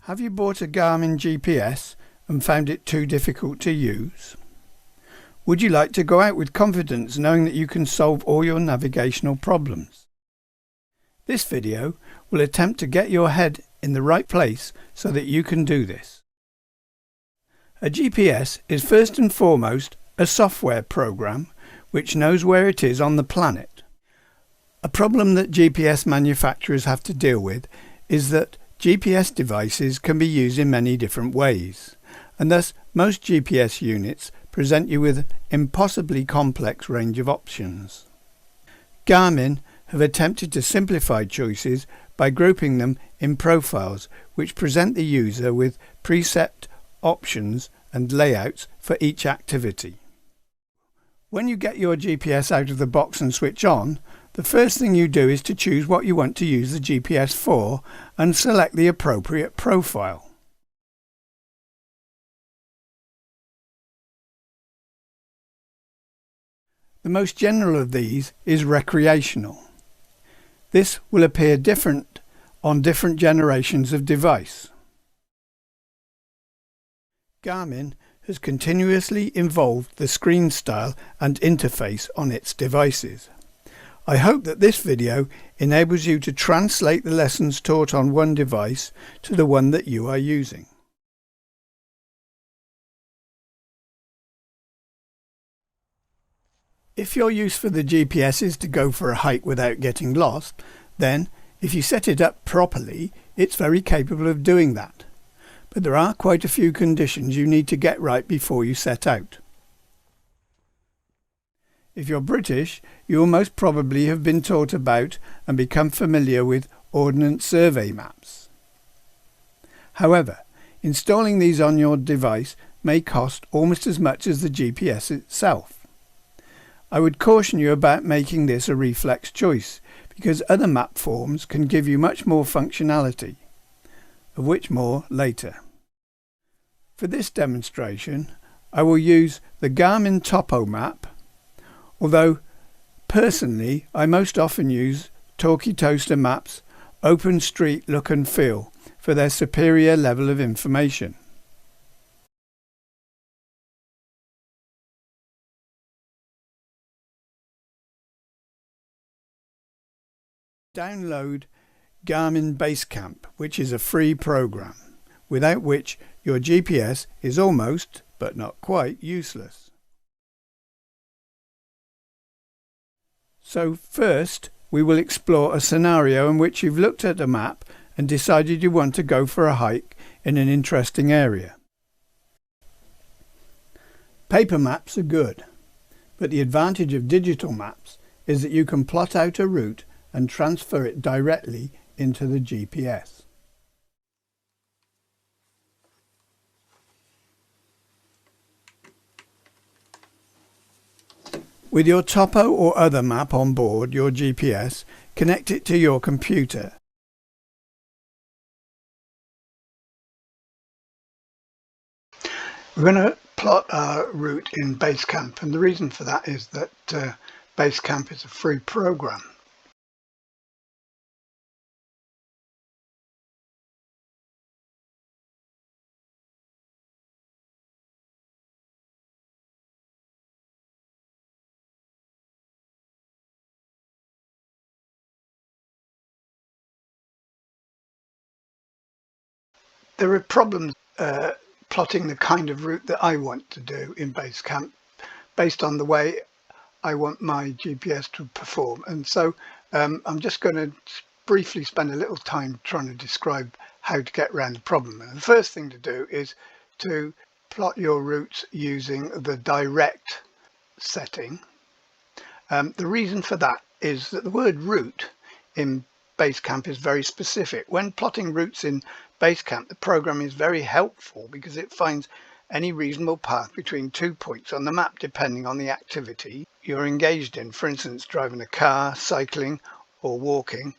Have you bought a Garmin GPS and found it too difficult to use? Would you like to go out with confidence knowing that you can solve all your navigational problems? This video will attempt to get your head in the right place so that you can do this. A GPS is first and foremost a software program which knows where it is on the planet. A problem that GPS manufacturers have to deal with is that GPS devices can be used in many different ways, and thus most GPS units present you with an impossibly complex range of options. Garmin have attempted to simplify choices by grouping them in profiles which present the user with preset options and layouts for each activity. When you get your GPS out of the box and switch on, the first thing you do is to choose what you want to use the GPS for and select the appropriate profile. The most general of these is recreational. This will appear different on different generations of device. Garmin has continuously evolved the screen style and interface on its devices. I hope that this video enables you to translate the lessons taught on one device to the one that you are using. If your use for the GPS is to go for a hike without getting lost, then if you set it up properly, it's very capable of doing that. But there are quite a few conditions you need to get right before you set out. If you're British, you will most probably have been taught about and become familiar with Ordnance Survey maps. However, installing these on your device may cost almost as much as the GPS itself. I would caution you about making this a reflex choice, because other map forms can give you much more functionality, of which more later. For this demonstration, I will use the Garmin Topo map, although personally I most often use Talkie Toaster Maps OpenStreet Look and Feel for their superior level of information. Download Garmin Basecamp, which is a free program, without which your GPS is almost, but not quite, useless. So first, we will explore a scenario in which you've looked at a map and decided you want to go for a hike in an interesting area. Paper maps are good, but the advantage of digital maps is that you can plot out a route and transfer it directly into the GPS. With your topo or other map on board your GPS, connect it to your computer. We're going to plot our route in Basecamp, and the reason for that is that Basecamp is a free program. There are problems plotting the kind of route that I want to do in Basecamp based on the way I want my GPS to perform, and so I'm just going to briefly spend a little time trying to describe how to get around the problem. And the first thing to do is to plot your routes using the direct setting. The reason for that is that the word route in Basecamp is very specific. When plotting routes in Basecamp, the program is very helpful because it finds any reasonable path between 2 points on the map depending on the activity you're engaged in. For instance, driving a car, cycling or walking,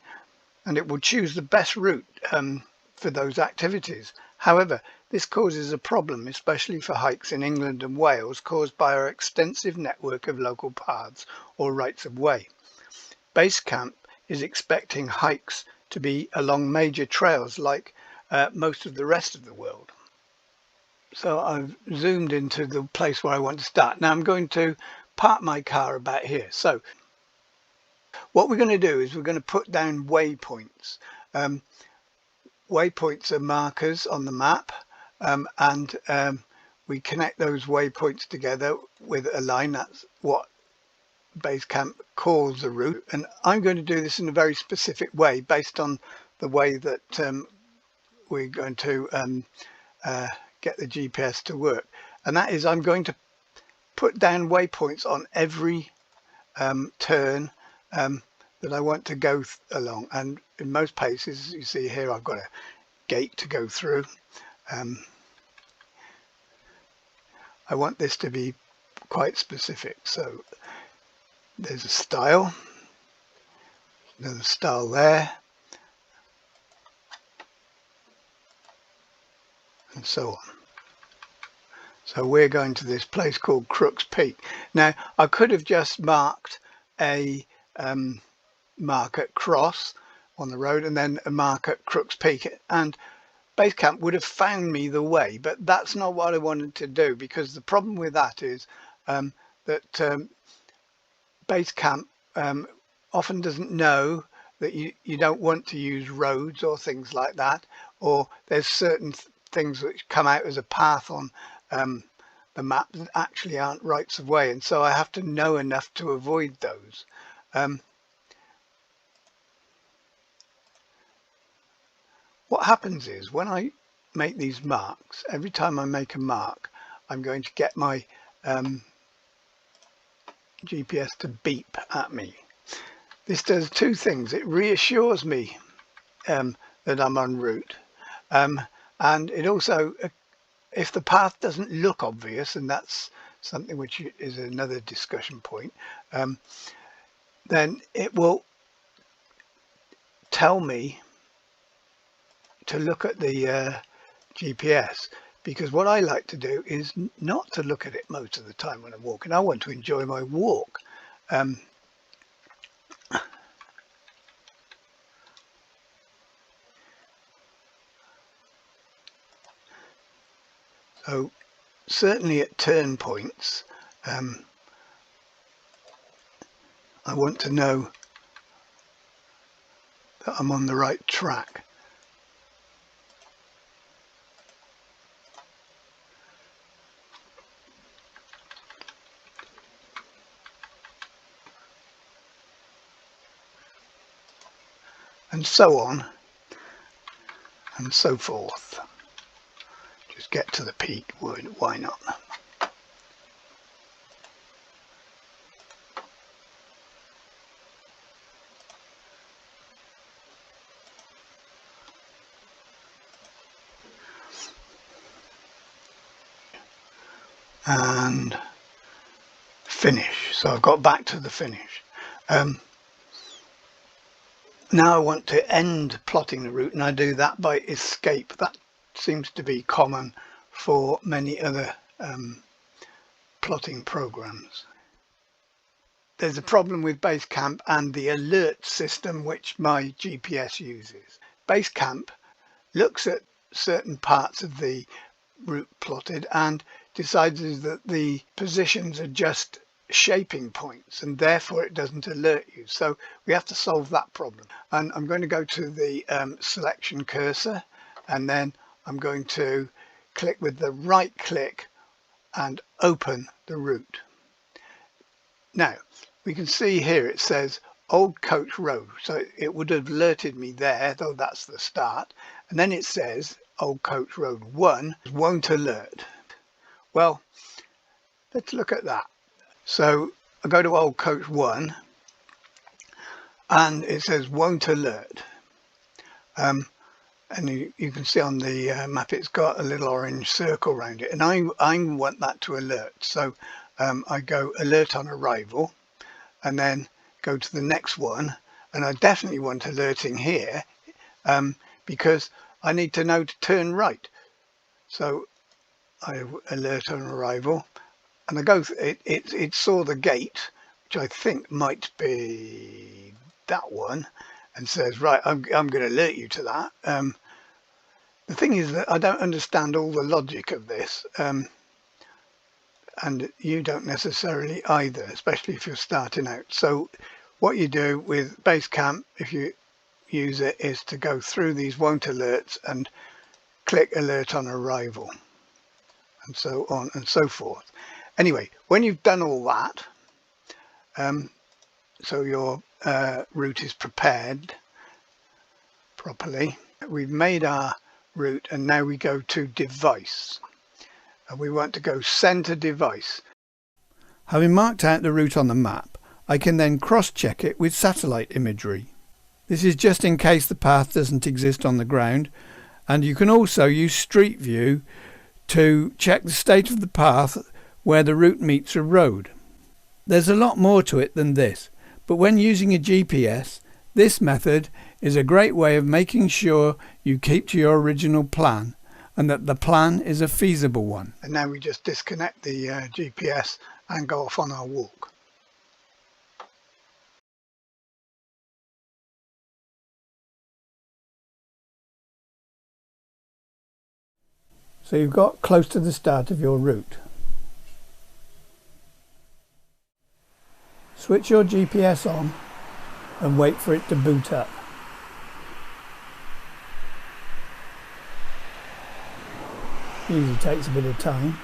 and it will choose the best route for those activities. However, this causes a problem, especially for hikes in England and Wales, caused by our extensive network of local paths or rights of way. Basecamp is expecting hikes to be along major trails like most of the rest of the world. So I've zoomed into the place where I want to start. Now I'm going to park my car about here. So what we're going to do is we're going to put down waypoints. Waypoints are markers on the map, and we connect those waypoints together with a line. That's what Basecamp calls the route, and I'm going to do this in a very specific way based on the way that we're going to get the GPS to work, and that is I'm going to put down waypoints on every turn that I want to go along, and in most places you see here I've got a gate to go through. I want this to be quite specific, so there's a style, another style there, and so on. So we're going to this place called Crooks Peak. Now I could have just marked a mark at Cross on the road and then a mark at Crooks Peak, and Basecamp would have found me the way, but that's not what I wanted to do, because the problem with that is that Basecamp often doesn't know that you don't want to use roads or things like that, or there's certain things which come out as a path on the map that actually aren't rights of way, and so I have to know enough to avoid those. What happens is when I make these marks, every time I make a mark, I'm going to get my GPS to beep at me. This does two things. It reassures me that I'm en route, and it also, if the path doesn't look obvious, and that's something which is another discussion point, then it will tell me to look at the GPS, because what I like to do is not to look at it most of the time when I'm walking. I want to enjoy my walk. So certainly at turn points, I want to know that I'm on the right track. And so on and so forth. Just get to the peak, why not? And finish. So I've got back to the finish. Now I want to end plotting the route, and I do that by escape. That seems to be common for many other plotting programs. There's a problem with Basecamp and the alert system which my GPS uses. Basecamp looks at certain parts of the route plotted and decides that the positions are just shaping points, and therefore it doesn't alert you. So we have to solve that problem, and I'm going to go to the selection cursor, and then I'm going to click with the right click and open the route. Now we can see here it says Old Coach Road, so it would have alerted me there, though that's the start, and then it says Old Coach Road 1 won't alert. Well, let's look at that. So I go to Old Coach 1 and it says won't alert. and you can see on the map it's got a little orange circle around it, and I want that to alert. So I go alert on arrival, and then go to the next one, and I definitely want alerting here because I need to know to turn right. So I alert on arrival, and I go, it saw the gate, which I think might be that one, and says, right, I'm going to alert you to that. The thing is that I don't understand all the logic of this, and you don't necessarily either, especially if you're starting out. So what you do with Basecamp, if you use it, is to go through these won't alerts and click alert on arrival, and so on and so forth. Anyway, when you've done all that, so your route is prepared properly, we've made our route, and now we go to device, and we want to go center device. Having marked out the route on the map, I can then cross-check it with satellite imagery. This is just in case the path doesn't exist on the ground, and you can also use Street View to check the state of the path where the route meets a road. There's a lot more to it than this, but when using a GPS, this method is a great way of making sure you keep to your original plan and that the plan is a feasible one. And now we just disconnect the GPS and go off on our walk. So you've got close to the start of your route. Switch your GPS on and wait for it to boot up. Usually takes a bit of time.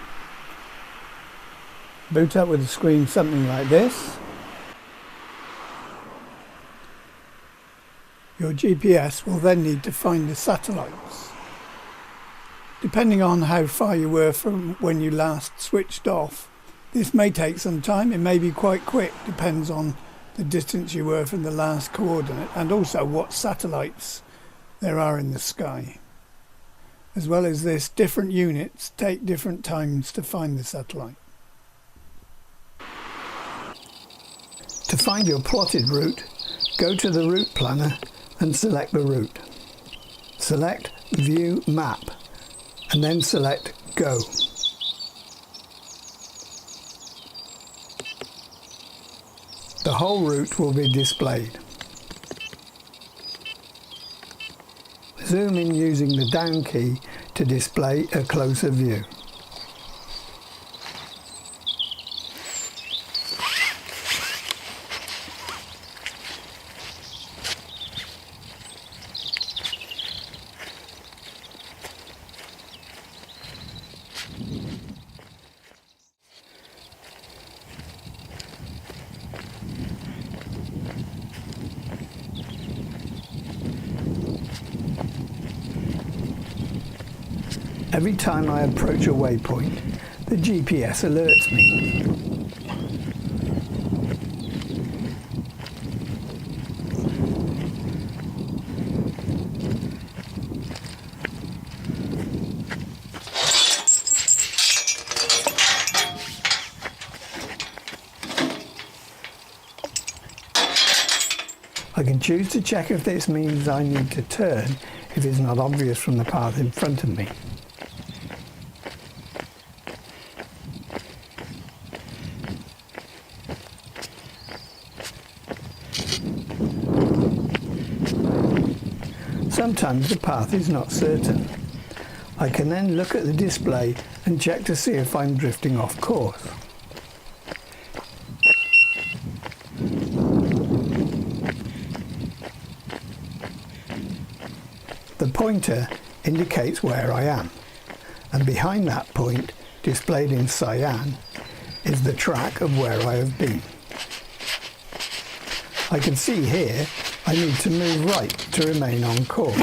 Boot up with a screen something like this. Your GPS will then need to find the satellites. Depending on how far you were from when you last switched off, this may take some time. It may be quite quick, depends on the distance you were from the last coordinate and also what satellites there are in the sky. As well as this, different units take different times to find the satellite. To find your plotted route, go to the route planner and select the route. Select View Map and then select Go. The whole route will be displayed. Zoom in using the down key to display a closer view. Every time I approach a waypoint, the GPS alerts me. I can choose to check if this means I need to turn if it's not obvious from the path in front of me. Sometimes the path is not certain. I can then look at the display and check to see if I'm drifting off course. The pointer indicates where I am, and behind that point, displayed in cyan, is the track of where I have been. I can see here I need to move right to remain on course.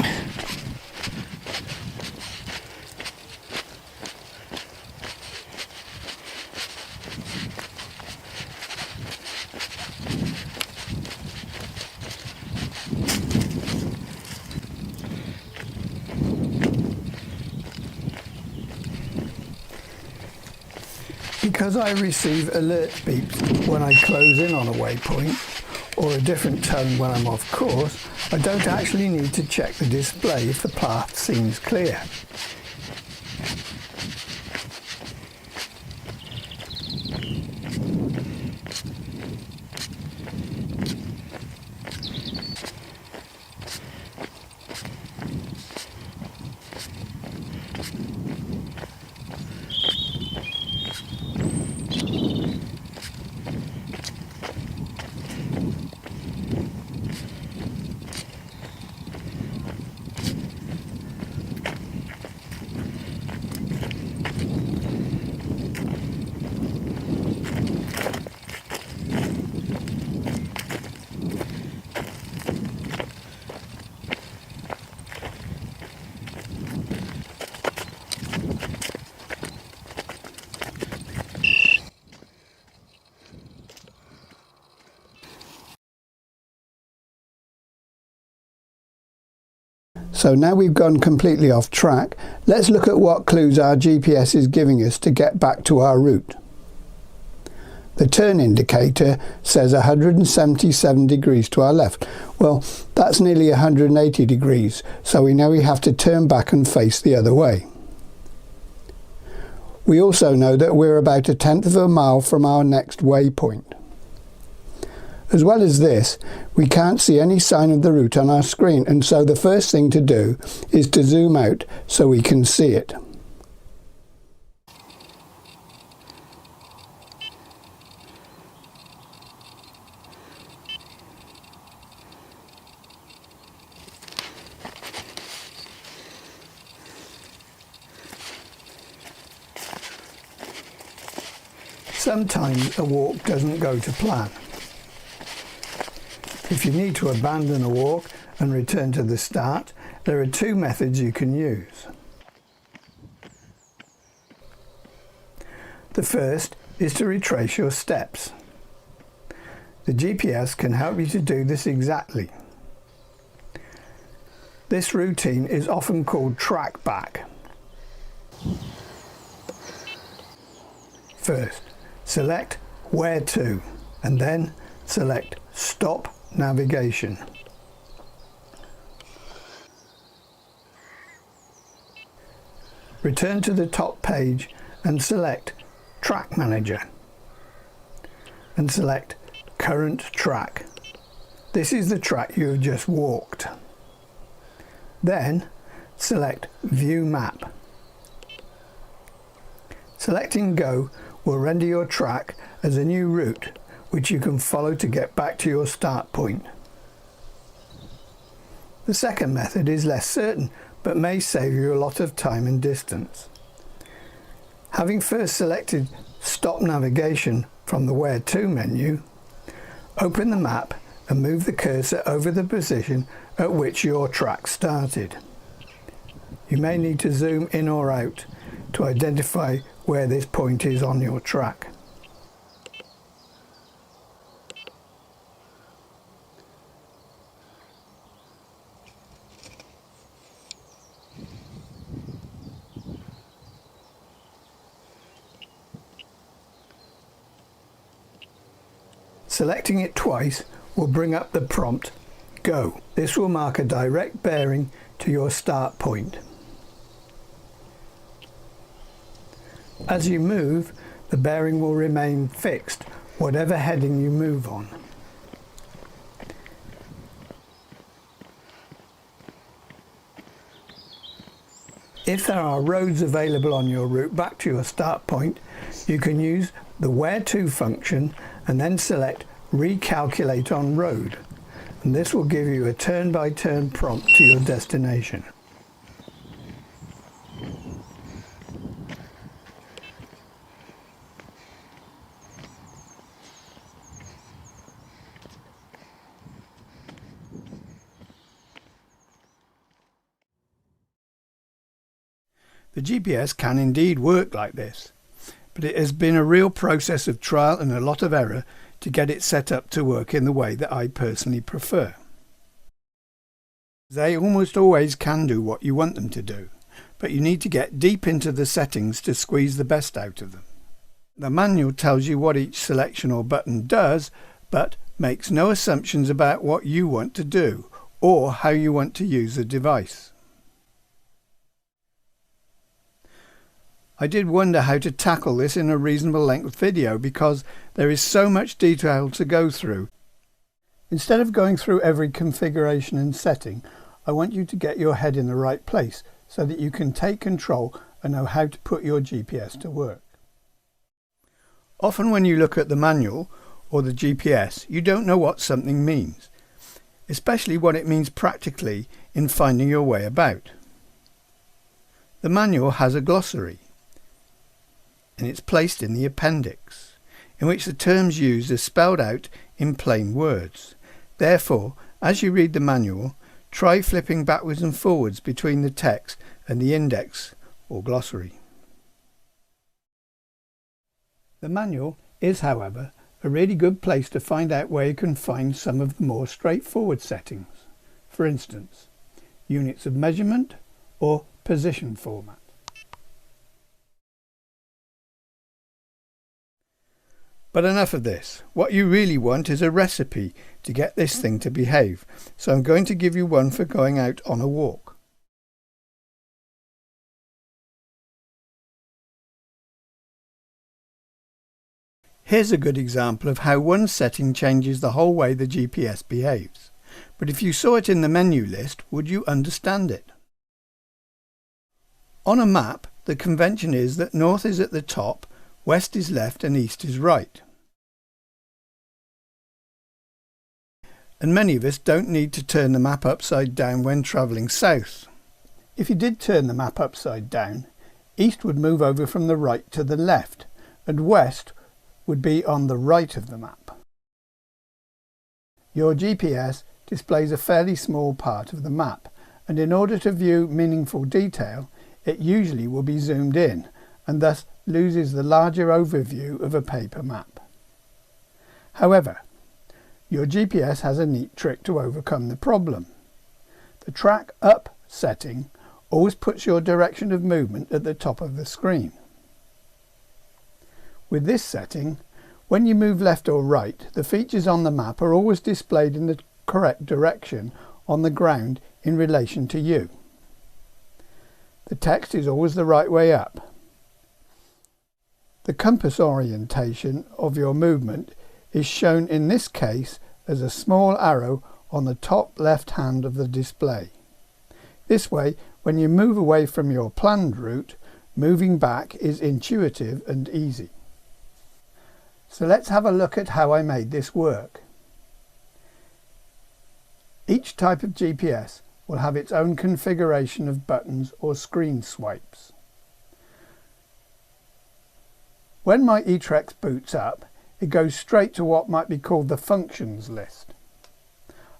Because I receive alert beeps when I close in on a waypoint, or a different tone when I'm off course, I don't actually need to check the display if the path seems clear. So now we've gone completely off track, let's look at what clues our GPS is giving us to get back to our route. The turn indicator says 177 degrees to our left. Well, that's nearly 180 degrees, so we know we have to turn back and face the other way. We also know that we're about 1/10 of a mile from our next waypoint. As well as this, we can't see any sign of the route on our screen, and so the first thing to do is to zoom out so we can see it. Sometimes a walk doesn't go to plan. If you need to abandon a walk and return to the start, there are two methods you can use. The first is to retrace your steps. The GPS can help you to do this exactly. This routine is often called track back. First, select where to, and then select stop navigation. Return to the top page and select Track Manager and select Current Track. This is the track you have just walked. Then select View Map. Selecting Go will render your track as a new route which you can follow to get back to your start point. The second method is less certain but may save you a lot of time and distance. Having first selected Stop Navigation from the Where To menu, open the map and move the cursor over the position at which your track started. You may need to zoom in or out to identify where this point is on your track. Selecting it twice will bring up the prompt Go. This will mark a direct bearing to your start point. As you move, the bearing will remain fixed, whatever heading you move on. If there are roads available on your route back to your start point, you can use the Where To function and then select Recalculate on Road, and this will give you a turn-by-turn prompt to your destination. The GPS can indeed work like this, but it has been a real process of trial and a lot of error to get it set up to work in the way that I personally prefer. They almost always can do what you want them to do, but you need to get deep into the settings to squeeze the best out of them. The manual tells you what each selection or button does, but makes no assumptions about what you want to do or how you want to use the device. I did wonder how to tackle this in a reasonable length video because there is so much detail to go through. Instead of going through every configuration and setting, I want you to get your head in the right place so that you can take control and know how to put your GPS to work. Often when you look at the manual or the GPS, you don't know what something means, especially what it means practically in finding your way about. The manual has a glossary, and it's placed in the appendix, in which the terms used are spelled out in plain words. Therefore, as you read the manual, try flipping backwards and forwards between the text and the index or glossary. The manual is, however, a really good place to find out where you can find some of the more straightforward settings. For instance, units of measurement or position format. But enough of this. What you really want is a recipe to get this thing to behave, so I'm going to give you one for going out on a walk. Here's a good example of how one setting changes the whole way the GPS behaves. But if you saw it in the menu list, would you understand it? On a map, the convention is that north is at the top, west is left and east is right. And many of us don't need to turn the map upside down when travelling south. If you did turn the map upside down, east would move over from the right to the left and west would be on the right of the map. Your GPS displays a fairly small part of the map, and in order to view meaningful detail, it usually will be zoomed in and thus loses the larger overview of a paper map. However, your GPS has a neat trick to overcome the problem. The track up setting always puts your direction of movement at the top of the screen. With this setting, when you move left or right, the features on the map are always displayed in the correct direction on the ground in relation to you. The text is always the right way up. The compass orientation of your movement is shown in this case as a small arrow on the top left hand of the display. This way, when you move away from your planned route, moving back is intuitive and easy. So let's have a look at how I made this work. Each type of GPS will have its own configuration of buttons or screen swipes. When my Etrex boots up, it goes straight to what might be called the functions list.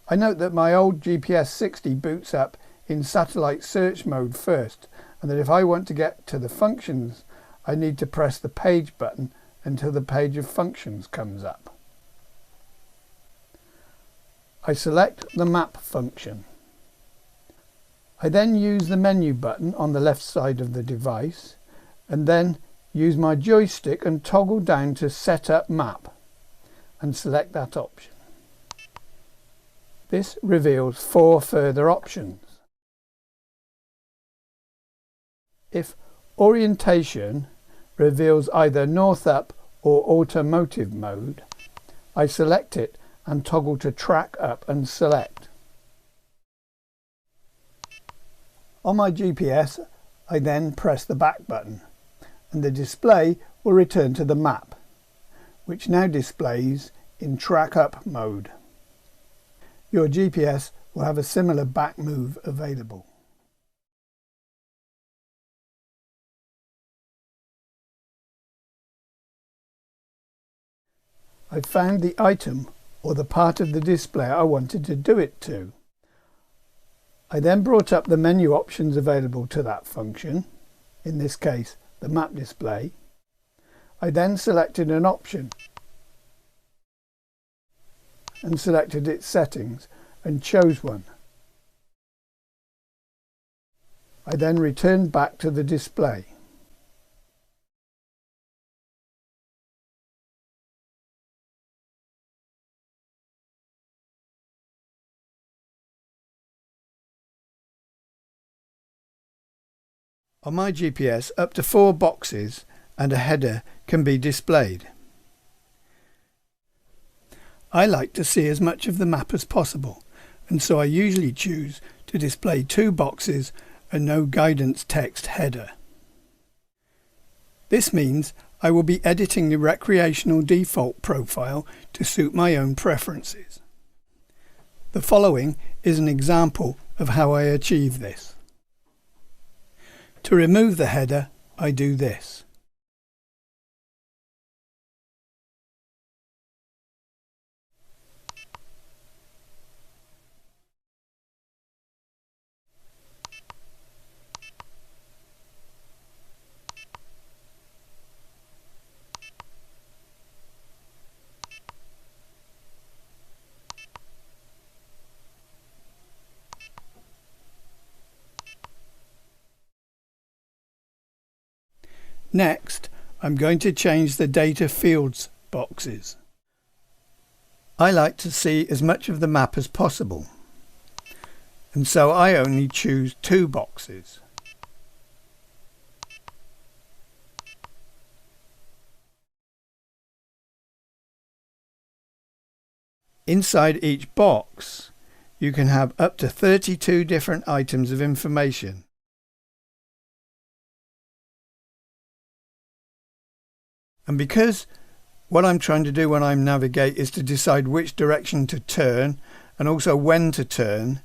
I note that my old GPS 60 boots up in satellite search mode first, and that if I want to get to the functions, I need to press the page button until the page of functions comes up. I select the map function. I then use the menu button on the left side of the device and then use my joystick and toggle down to Set Up Map and select that option. This reveals 4 further options. If orientation reveals either north up or automotive mode, I select it and toggle to track up and select. On my GPS, I then press the back button and the display will return to the map, which now displays in track up mode. Your GPS will have a similar back move available. I found the item or the part of the display I wanted to do it to. I then brought up the menu options available to that function, in this case the map display. I then selected an option and selected its settings and chose one. I then returned back to the display. On my GPS, up to 4 boxes and a header can be displayed. I like to see as much of the map as possible, and so I usually choose to display 2 boxes and no guidance text header. This means I will be editing the recreational default profile to suit my own preferences. The following is an example of how I achieve this. To remove the header, I do this. Next, I'm going to change the data fields boxes. I like to see as much of the map as possible, and so I only choose 2 boxes. Inside each box, you can have up to 32 different items of information. And because what I'm trying to do when I navigate is to decide which direction to turn and also when to turn,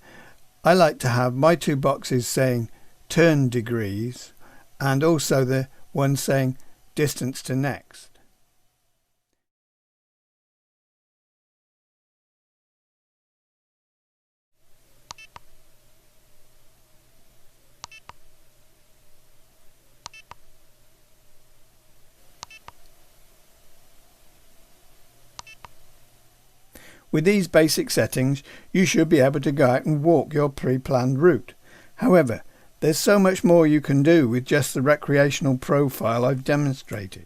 I like to have my 2 boxes saying turn degrees and also the one saying distance to next. With these basic settings, you should be able to go out and walk your pre-planned route. However, there's so much more you can do with just the recreational profile I've demonstrated.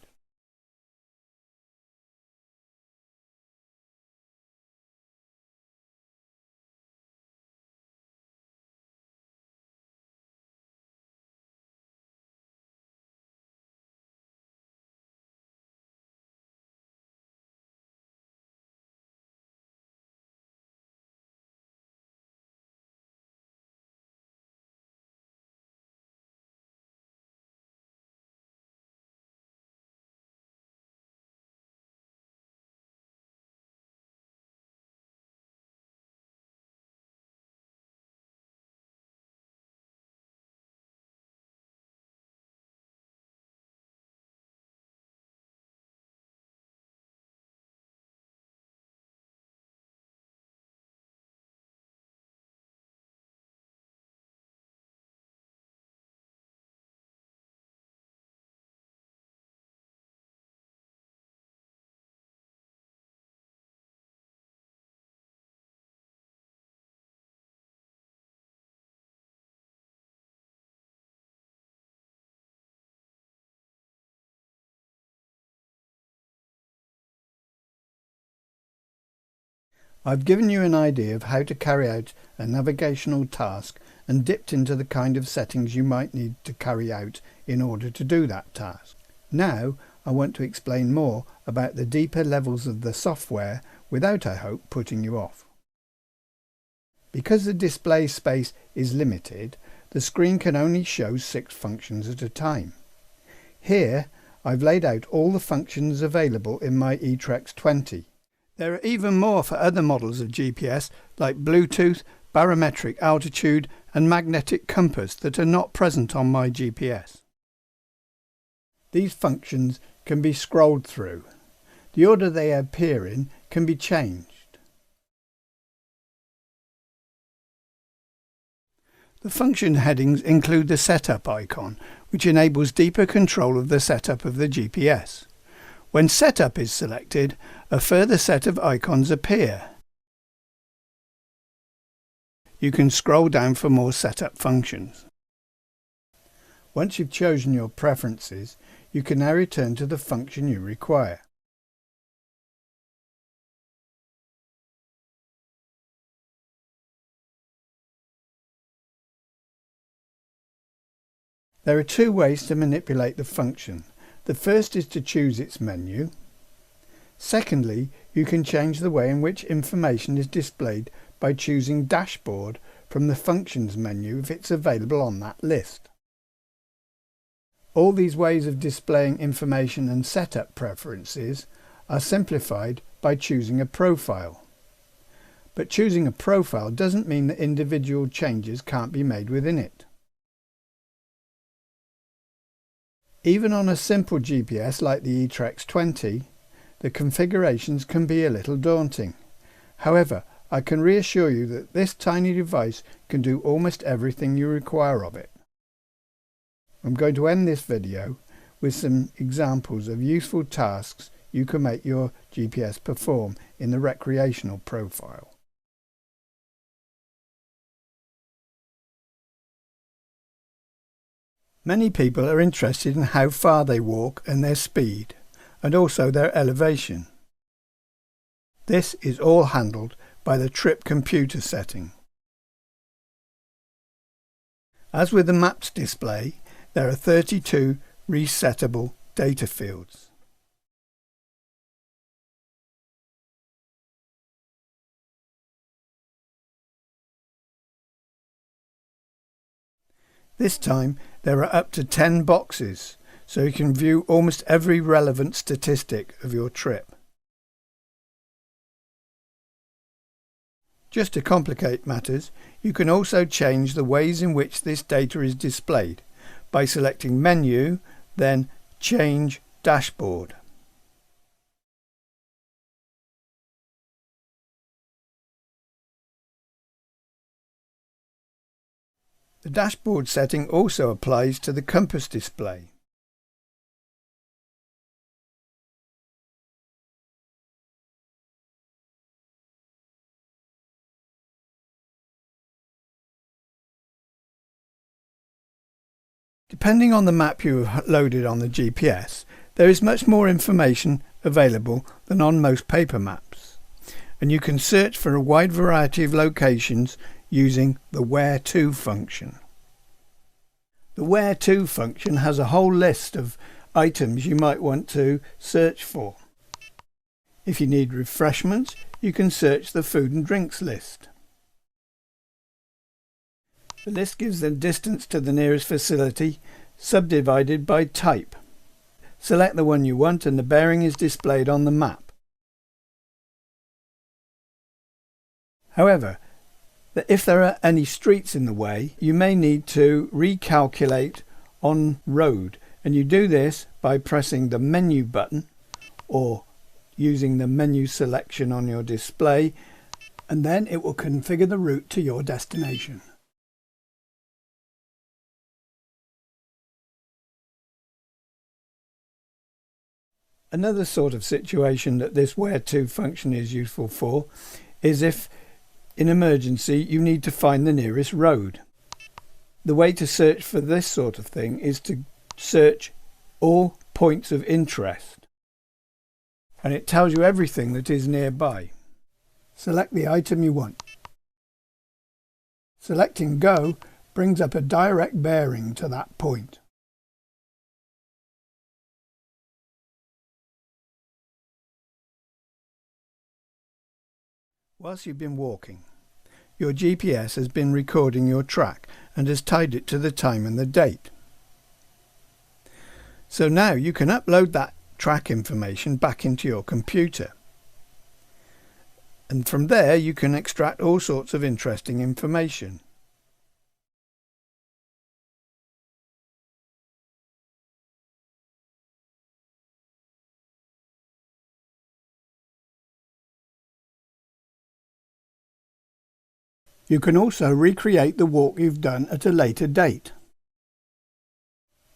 I've given you an idea of how to carry out a navigational task and dipped into the kind of settings you might need to carry out in order to do that task. Now I want to explain more about the deeper levels of the software without, I hope, putting you off. Because the display space is limited, the screen can only show 6 functions at a time. Here I've laid out all the functions available in my Etrex 20. There are even more for other models of GPS like Bluetooth, barometric altitude and magnetic compass that are not present on my GPS. These functions can be scrolled through. The order they appear in can be changed. The function headings include the setup icon, which enables deeper control of the setup of the GPS. When setup is selected, a further set of icons appear. You can scroll down for more setup functions. Once you've chosen your preferences, you can now return to the function you require. There are two ways to manipulate the function. The first is to choose its menu. Secondly, you can change the way in which information is displayed by choosing Dashboard from the Functions menu if it's available on that list. All these ways of displaying information and setup preferences are simplified by choosing a profile. But choosing a profile doesn't mean that individual changes can't be made within it. Even on a simple GPS like the Etrex 20, the configurations can be a little daunting. However, I can reassure you that this tiny device can do almost everything you require of it. I'm going to end this video with some examples of useful tasks you can make your GPS perform in the recreational profile. Many people are interested in how far they walk and their speed, and also their elevation. This is all handled by the trip computer setting. As with the maps display, there are 32 resettable data fields. This time there are up to 10 boxes, so you can view almost every relevant statistic of your trip. Just to complicate matters, you can also change the ways in which this data is displayed by selecting Menu, then Change Dashboard. The dashboard setting also applies to the compass display. Depending on the map you have loaded on the GPS, there is much more information available than on most paper maps, and you can search for a wide variety of locations using the Where To function. The Where To function has a whole list of items you might want to search for. If you need refreshments, you can search the food and drinks list. The list gives the distance to the nearest facility, subdivided by type. Select the one you want and the bearing is displayed on the map. However, if there are any streets in the way, you may need to recalculate on road, and you do this by pressing the menu button or using the menu selection on your display, and then it will configure the route to your destination. Another sort of situation that this Where To function is useful for is if in emergency you need to find the nearest road. The way to search for this sort of thing is to search all points of interest, and it tells you everything that is nearby. Select the item you want. Selecting Go brings up a direct bearing to that point. Whilst you've been walking, your GPS has been recording your track and has tied it to the time and the date. So now you can upload that track information back into your computer. And from there you can extract all sorts of interesting information. You can also recreate the walk you've done at a later date.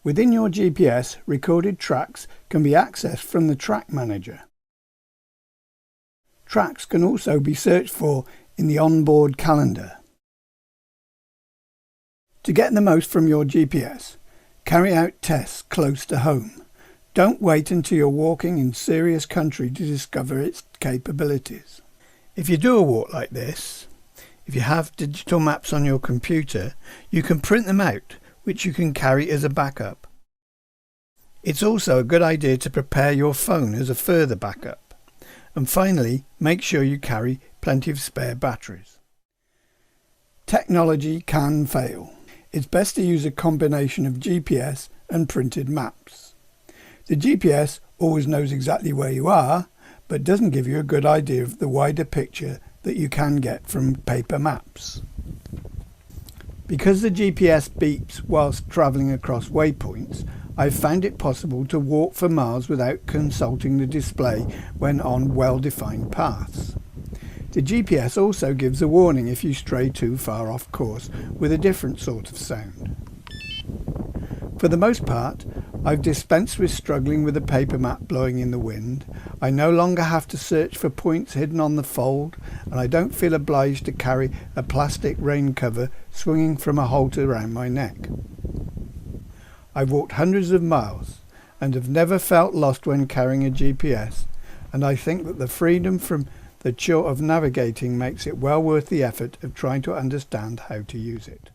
Within your GPS, recorded tracks can be accessed from the Track Manager. Tracks can also be searched for in the onboard calendar. To get the most from your GPS, carry out tests close to home. Don't wait until you're walking in serious country to discover its capabilities. If you do a walk like this, if you have digital maps on your computer, you can print them out which you can carry as a backup. It's also a good idea to prepare your phone as a further backup. And finally, make sure you carry plenty of spare batteries. Technology can fail. It's best to use a combination of GPS and printed maps. The GPS always knows exactly where you are, but doesn't give you a good idea of the wider picture that you can get from paper maps. Because the GPS beeps whilst travelling across waypoints, I've found it possible to walk for miles without consulting the display when on well-defined paths. The GPS also gives a warning if you stray too far off course with a different sort of sound. For the most part, I've dispensed with struggling with a paper map blowing in the wind. I no longer have to search for points hidden on the fold, and I don't feel obliged to carry a plastic rain cover swinging from a halter around my neck. I've walked hundreds of miles and have never felt lost when carrying a GPS, and I think that the freedom from the chore of navigating makes it well worth the effort of trying to understand how to use it.